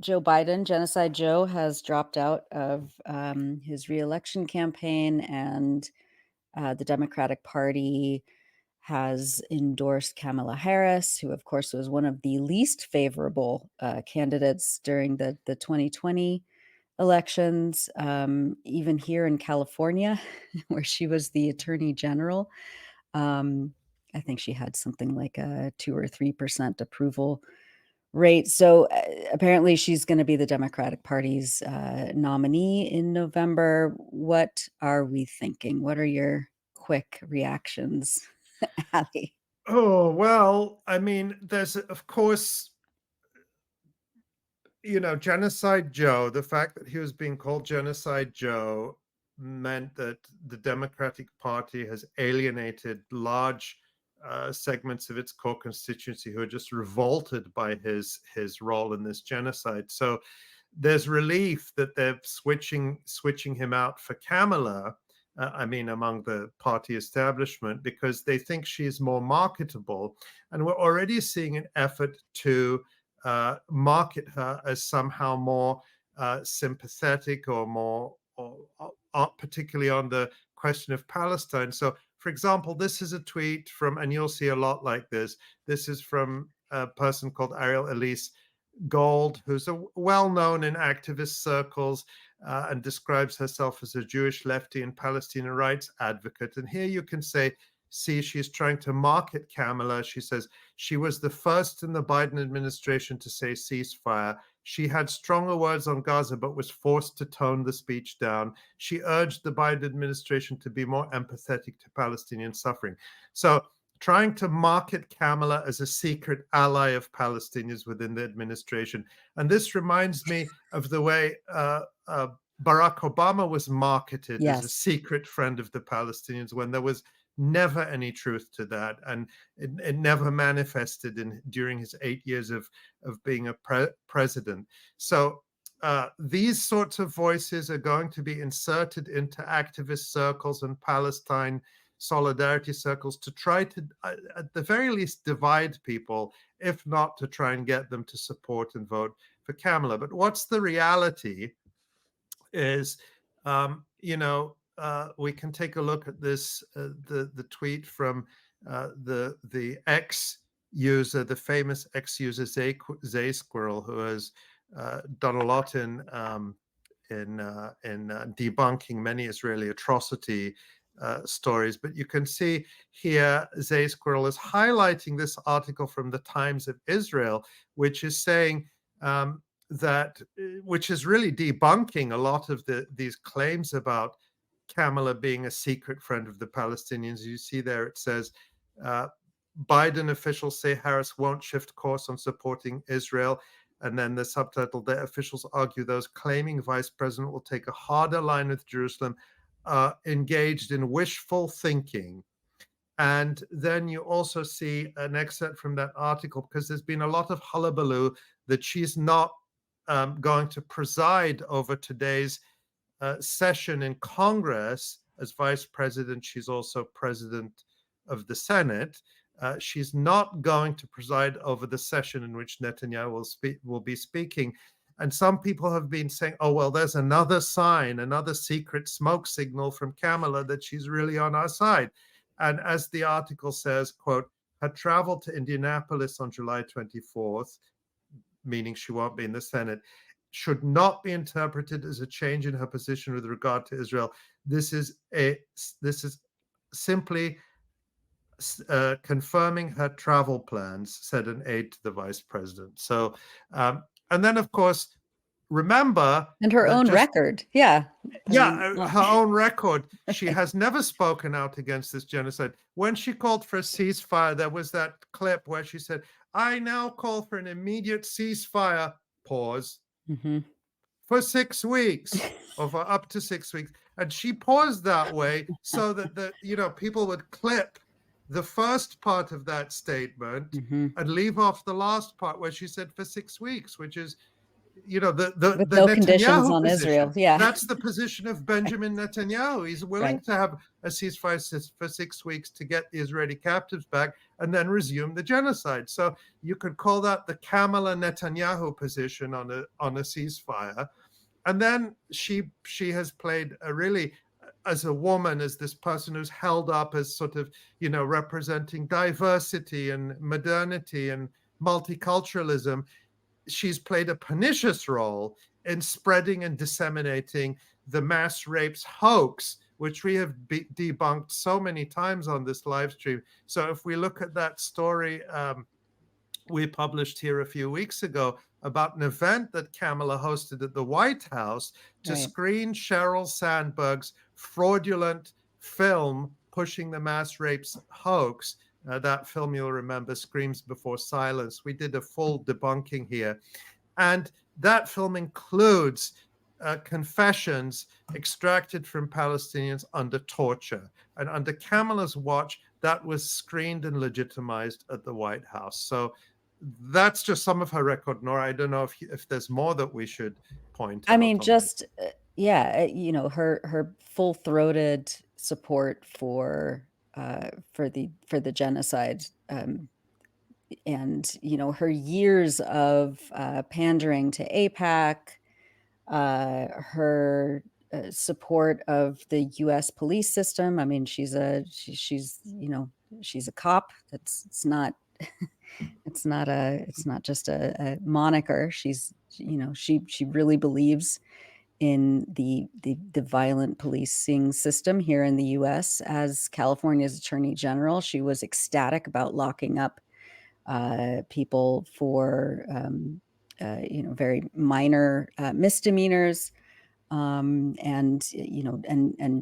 Joe Biden, Genocide Joe, has dropped out of his reelection campaign, and the Democratic Party has endorsed Kamala Harris, who, of course, was one of the least favorable candidates during the 2020 elections, even here in California, where she was the attorney general. I think she had something like a 2 or 3% approval rate. So apparently she's going to be the Democratic Party's nominee in November. What are we thinking? What are your quick reactions, Ali? Oh, well, I mean, there's, of course, Genocide Joe, the fact that he was being called Genocide Joe meant that the Democratic Party has alienated large segments of its core constituency who are just revolted by his role in this genocide. So there's relief that they're switching him out for Kamala. Among the party establishment, because they think she's more marketable, and we're already seeing an effort to market her as somehow more sympathetic or more, particularly on the question of Palestine. So, for example, this is a tweet from, and you'll see a lot like this. This is from a person called Ariel Elise Gold, who's a well-known in activist circles and describes herself as a Jewish lefty and Palestinian rights advocate. And here you can see she's trying to market Kamala. She says she was the first in the Biden administration to say ceasefire. She had stronger words on Gaza, but was forced to tone the speech down. She urged the Biden administration to be more empathetic to Palestinian suffering. So trying to market Kamala as a secret ally of Palestinians within the administration. And this reminds me of the way Barack Obama was marketed as a secret friend of the Palestinians, when there was never any truth to that, and it never manifested during his 8 years of being a president. So these sorts of voices are going to be inserted into activist circles and Palestine solidarity circles to try to, at the very least, divide people, if not to try and get them to support and vote for Kamala. But what's the reality is, we can take a look at this, the tweet from the X user, the famous X user 𝐓𝐡𝐞 who has done a lot in debunking many Israeli atrocity stories. But you can see here 𝐓𝐡𝐞 is highlighting this article from the Times of Israel, which is saying which is really debunking a lot of these claims about Kamala being a secret friend of the Palestinians. You see there it says, Biden officials say Harris won't shift course on supporting Israel. And then the subtitle, the officials argue those claiming vice president will take a harder line with Jerusalem engaged in wishful thinking. And then you also see an excerpt from that article, because there's been a lot of hullabaloo that she's not going to preside over today's session in Congress as vice president. She's also president of the Senate. She's not going to preside over the session in which Netanyahu will be speaking. And some people have been saying, oh, well, there's another sign, another secret smoke signal from Kamala that she's really on our side. And as the article says, quote, her travel to Indianapolis on July 24th, meaning she won't be in the Senate, should not be interpreted as a change in her position with regard to Israel. This is simply confirming her travel plans, said an aide to the vice president. So, and then, of course, remember, and her own record. Her own record. She has never spoken out against this genocide. When she called for a ceasefire, there was that clip where she said, I now call for an immediate ceasefire, pause, for 6 weeks, or for up to 6 weeks. And she paused that way so that people would clip the first part of that statement and leave off the last part where she said for 6 weeks, which is With the no conditions Netanyahu on Israel. position. Yeah. That's the position of Benjamin Netanyahu. He's willing Right. to have a ceasefire for 6 weeks to get the Israeli captives back and then resume the genocide. So you could call that the Kamala Netanyahu position on a ceasefire. And then she has played a really, as a woman, as this person who's held up as sort of, representing diversity and modernity and multiculturalism. She's played a pernicious role in spreading and disseminating the mass rapes hoax, which we have debunked so many times on this live stream. So if we look at that story we published here a few weeks ago about an event that Kamala hosted at the White House to Right. screen Sheryl Sandberg's fraudulent film pushing the mass rapes hoax. That film, you'll remember, Screams Before Silence. We did a full debunking here. And that film includes confessions extracted from Palestinians under torture. And under Kamala's watch, that was screened and legitimized at the White House. So that's just some of her record, Nora. I don't know if there's more that we should point out. I mean, just her full-throated support for the genocide, and her years of pandering to APAC, her support of the U.S. police system. I mean, she's a cop. It's not just a moniker. She really believes in the violent policing system here in the U.S. As California's Attorney General, she was ecstatic about locking up people for very minor misdemeanors, and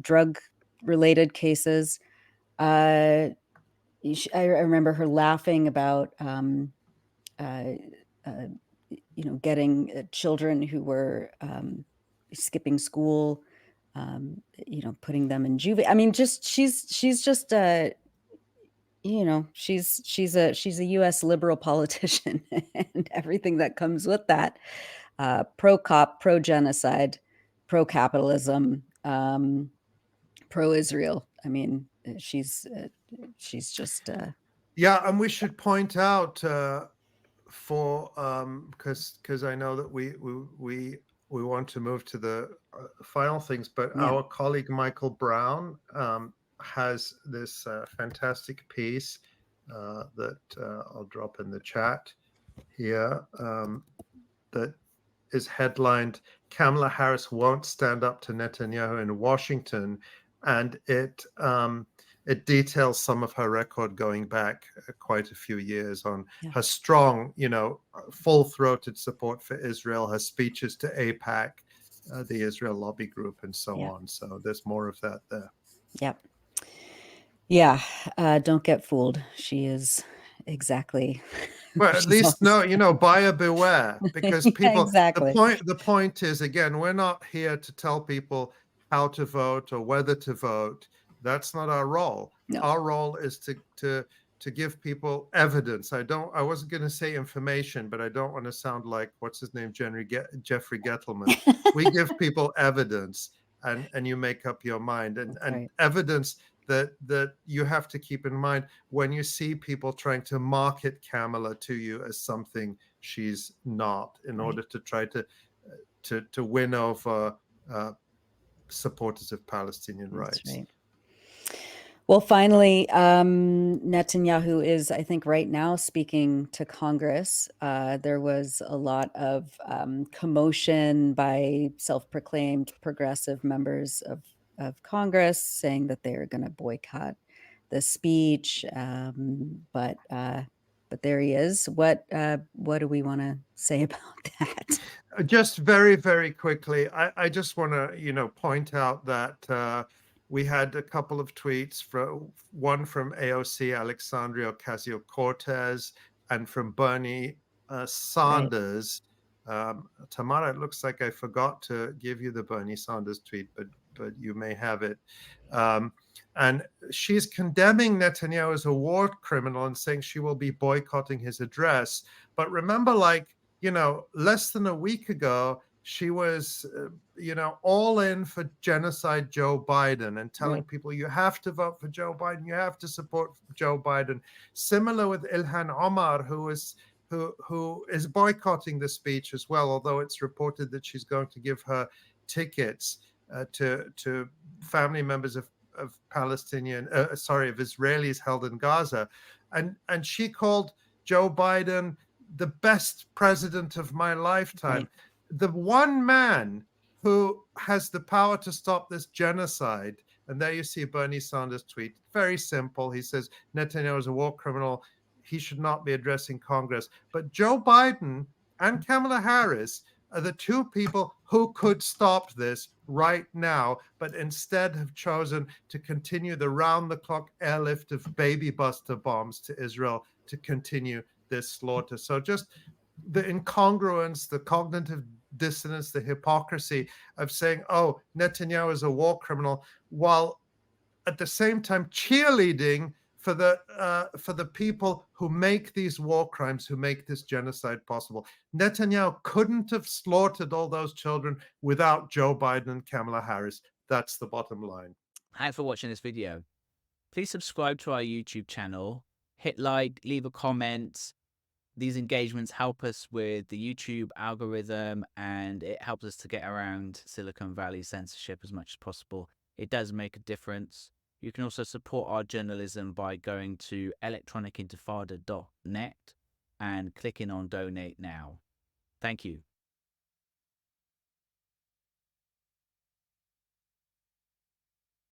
drug related cases. I remember her laughing about getting children who were skipping school, putting them in juvie. I mean, she's just she's a U.S. liberal politician and everything that comes with that. Pro-cop, pro-genocide, pro-capitalism, pro-Israel. I mean, she's just yeah, and we should point out because I know that we want to move to the final things, but our colleague Michael Brown has this fantastic piece that I'll drop in the chat here that is headlined "Kamala Harris Won't Stand Up to Netanyahu in Washington," and it details some of her record going back quite a few years on her strong, full-throated support for Israel, her speeches to APAC, the Israel Lobby Group, and so on. So there's more of that there. Yep. Yeah. Don't get fooled. She is exactly. Well, at least buyer beware, because people. Exactly. The point is, again, we're not here to tell people how to vote or whether to vote. That's not our role. No. Our role is to give people evidence. I wasn't going to say information, but I don't want to sound like what's his name, Jeffrey Gettleman. We give people evidence, and you make up your mind, and right. Evidence that you have to keep in mind when you see people trying to market Kamala to you as something she's not, in order to try to win over supporters of Palestinian rights. Right. Well, finally, Netanyahu is, I think, right now speaking to Congress. There was a lot of commotion by self-proclaimed progressive members of Congress saying that they're going to boycott the speech. But there he is. What do we want to say about that? Just very, very quickly, I just want to, point out that we had a couple of tweets, one from AOC Alexandria Ocasio-Cortez and from Bernie Sanders. Right. Tamara, it looks like I forgot to give you the Bernie Sanders tweet, but you may have it. And she's condemning Netanyahu as a war criminal and saying she will be boycotting his address. But remember, less than a week ago, she was, all in for genocide Joe Biden and telling Right. people you have to vote for Joe Biden, you have to support Joe Biden. Similar with Ilhan Omar, who is boycotting the speech as well, although it's reported that she's going to give her tickets to family members of of Israelis held in Gaza, and she called Joe Biden the best president of my lifetime. Right. The one man who has the power to stop this genocide. And there you see Bernie Sanders' tweet. Very simple. He says Netanyahu is a war criminal. He should not be addressing Congress. But Joe Biden and Kamala Harris are the two people who could stop this right now, but instead have chosen to continue the round-the-clock airlift of baby buster bombs to Israel to continue this slaughter. So just the incongruence, the cognitive dissonance, the hypocrisy of saying, oh, Netanyahu is a war criminal, while at the same time cheerleading for the people who make these war crimes, who make this genocide possible. Netanyahu couldn't have slaughtered all those children without Joe Biden and Kamala Harris. That's the bottom line. Thanks for watching this video. Please subscribe to our YouTube channel, hit like, leave a comment. These engagements help us with the YouTube algorithm, and it helps us to get around Silicon Valley censorship as much as possible. It does make a difference. You can also support our journalism by going to electronicintifada.net and clicking on donate now. Thank you.